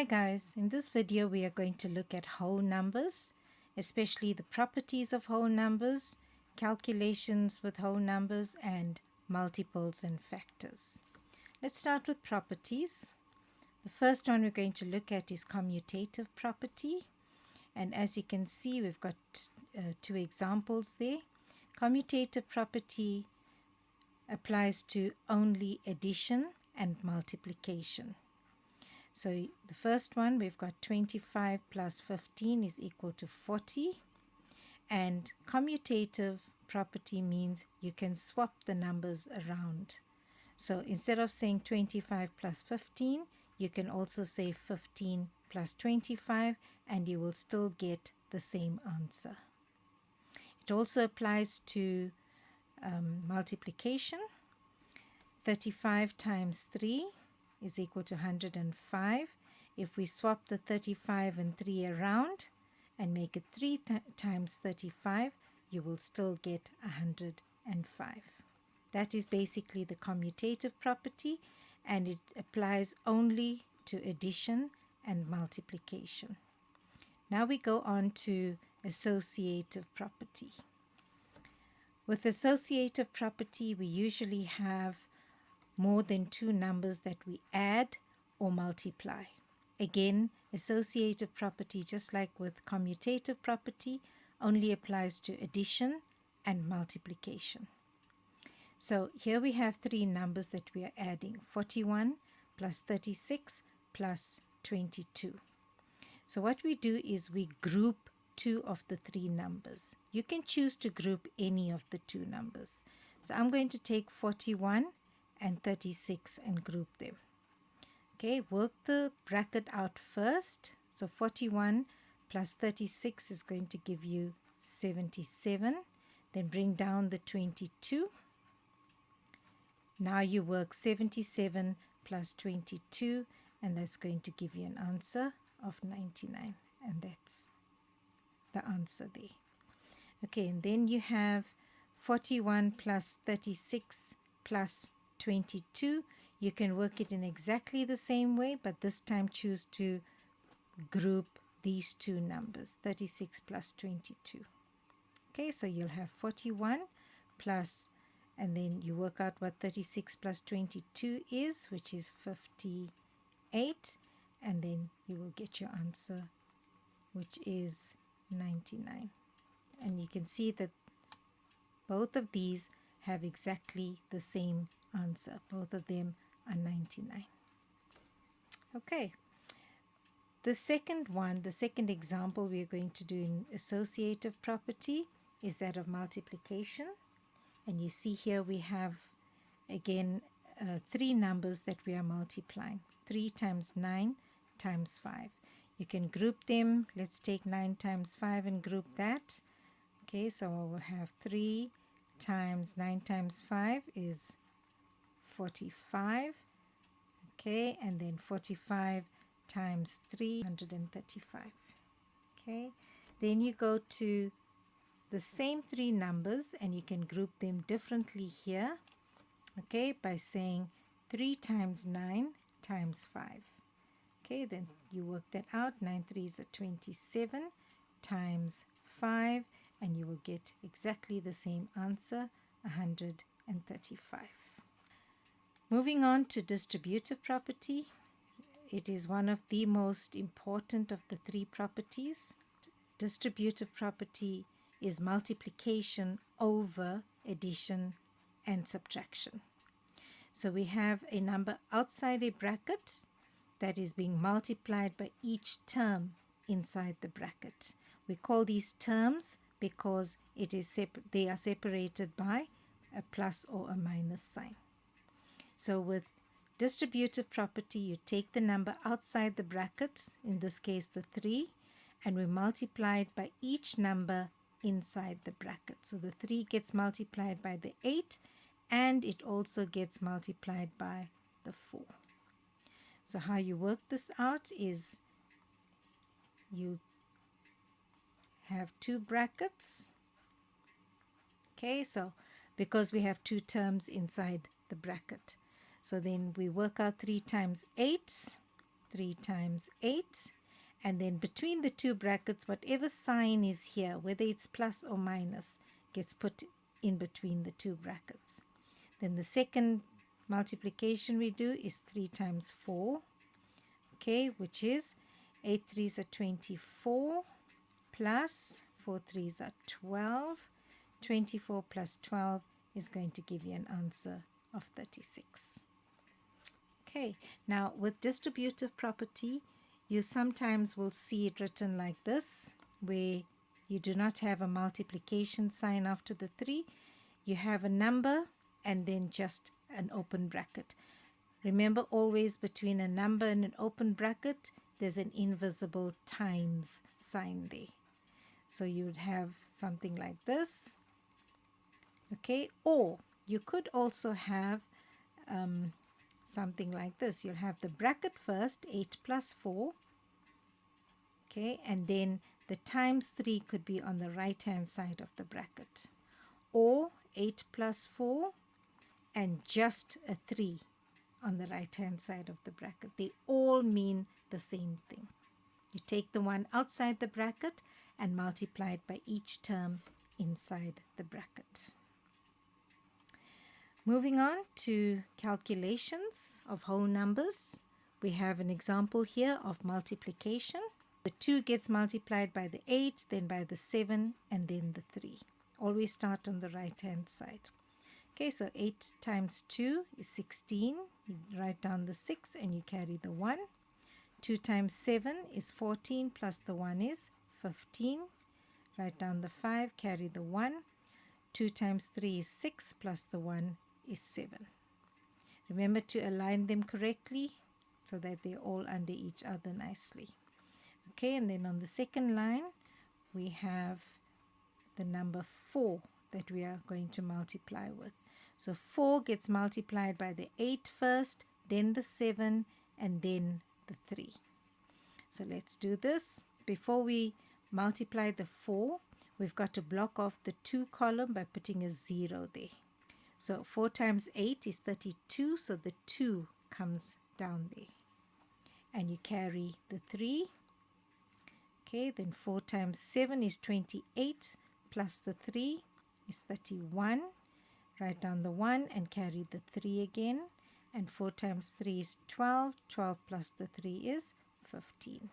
guys, in this video we are going to look at whole numbers, especially the properties of whole numbers, calculations with whole numbers, and multiples and factors. Let's start with properties. The first one we're going to look at is commutative property, and as you can see we've got two examples there. Commutative property applies to only addition and multiplication. So the first one, we've got 25 plus 15 is equal to 40. And commutative property means you can swap the numbers around. So instead of saying 25 plus 15, you can also say 15 plus 25, and you will still get the same answer. It also applies to multiplication. 35 times 3 is equal to 105. If we swap the 35 and 3 around and make it 3 times 35, you will still get 105. That is basically the commutative property, and it applies only to addition and multiplication. Now we go on to associative property. With associative property, we usually have more than two numbers that we add or multiply. Again, associative property, just like with commutative property, only applies to addition and multiplication. So here we have three numbers that we are adding: 41 plus 36 plus 22. So what we do is we group two of the three numbers. You can choose to group any of the two numbers. So I'm going to take 41 and 36 and group them. Okay, work the bracket out first. So 41 plus 36 is going to give you 77. Then bring down the 22. Now you work 77 plus 22, and that's going to give you an answer of 99. And that's the answer there. Okay, and then you have 41 plus 36 plus 22. You can work it in exactly the same way, but this time choose to group these two numbers, 36 plus 22. Okay, so you'll have 41 plus, and then you work out what 36 plus 22 is, which is 58, and then you will get your answer, which is 99. And you can see that both of these have exactly the same answer. Both of them are 99. Okay. The second one, the second example we are going to do in associative property is that of multiplication. And you see here we have again three numbers that we are multiplying. 3 times 9 times 5. You can group them. Let's take 9 times 5 and group that. Okay, so I will have 3 times 9 times 5 is 45. Okay, and then 45 times 3, 135. Okay, then you go to the same three numbers and you can group them differently here. Okay, by saying 3 times 9 times 5. Okay, then you work that out. 9 3s are 27 times 5, and you will get exactly the same answer, 135. Moving on to distributive property. It is one of the most important of the three properties. Distributive property is multiplication over addition and subtraction. So we have a number outside a bracket that is being multiplied by each term inside the bracket. We call these terms because they are separated by a plus or a minus sign. So with distributive property, you take the number outside the bracket, in this case the 3, and we multiply it by each number inside the bracket. So the 3 gets multiplied by the 8, and it also gets multiplied by the 4. So how you work this out is you have two brackets. Okay, so because we have two terms inside the bracket. So then we work out 3 times 8 3 times 8. And then between the two brackets, whatever sign is here, whether it's plus or minus, gets put in between the two brackets. Then the second multiplication we do is 3 times 4, okay, which is 8 3s are 24 plus 4 3s are 12. 24 plus 12 is going to give you an answer of 36. Okay, now with distributive property, you sometimes will see it written like this, where you do not have a multiplication sign after the 3. You have a number and then just an open bracket. Remember, always between a number and an open bracket, there's an invisible times sign there. So you would have something like this. Okay, or you could also have something like this. You'll have the bracket first, 8 plus 4. Okay, and then the times 3 could be on the right hand side of the bracket. Or 8 plus 4 and just a 3 on the right hand side of the bracket. They all mean the same thing. You take the one outside the bracket and multiply it by each term inside the bracket. Moving on to calculations of whole numbers. We have an example here of multiplication. The 2 gets multiplied by the 8, then by the 7, and then the 3. Always start on the right hand side. Okay, so 8 times 2 is 16. You write down the 6 and you carry the 1. 2 times 7 is 14 plus the 1 is 15. Write down the 5, carry the 1. 2 times 3 is 6 plus the 1 is 7. Remember to align them correctly so that they're all under each other nicely. Okay, and then on the second line, we have the number 4 that we are going to multiply with. So 4 gets multiplied by the 8 first, then the 7, and then the 3. So let's do this. Before we multiply the 4, we've got to block off the 2 column by putting a 0 there. So 4 times 8 is 32, so the 2 comes down there. And you carry the 3. Okay, then 4 times 7 is 28, plus the 3 is 31. Write down the 1 and carry the 3 again. And 4 times 3 is 12. 12 plus the 3 is 15.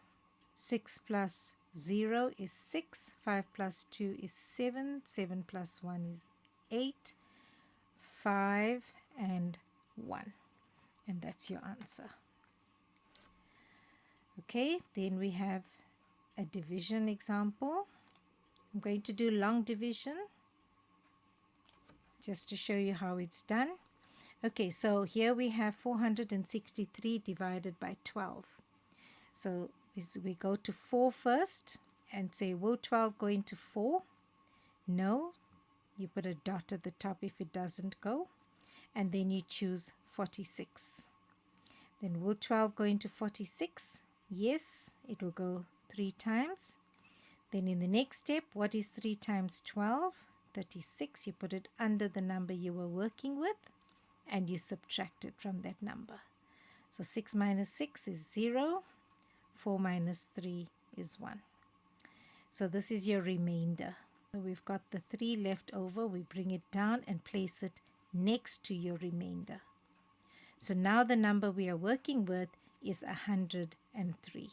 6 plus 0 is 6. 5 plus 2 is 7. 7 plus 1 is 8. 5 and 1. And that's your answer. Okay, then we have a division example. I'm going to do long division just to show you how it's done. Okay, so here we have 463 divided by 12. So we go to 4 first and say, will 12 go into 4? No. You put a dot at the top if it doesn't go. And then you choose 46. Then will 12 go into 46? Yes, it will go 3 times. Then in the next step, what is 3 times 12? 36. You put it under the number you were working with and you subtract it from that number. So 6 minus 6 is 0. 4 minus 3 is 1. So this is your remainder. So we've got the 3 left over. We bring it down and place it next to your remainder. So now the number we are working with is 103.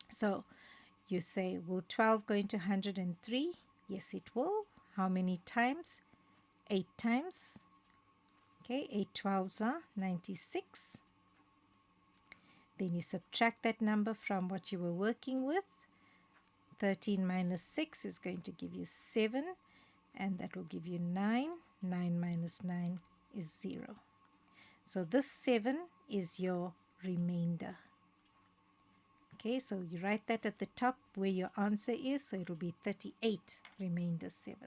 So you say, will 12 go into 103? Yes, it will. How many times? 8 times. Okay, 8 12s are 96. Then you subtract that number from what you were working with. 13 minus 6 is going to give you 7, and that will give you 9. 9 minus 9 is 0. So this 7 is your remainder. Okay, so you write that at the top where your answer is, so it will be 38, remainder 7.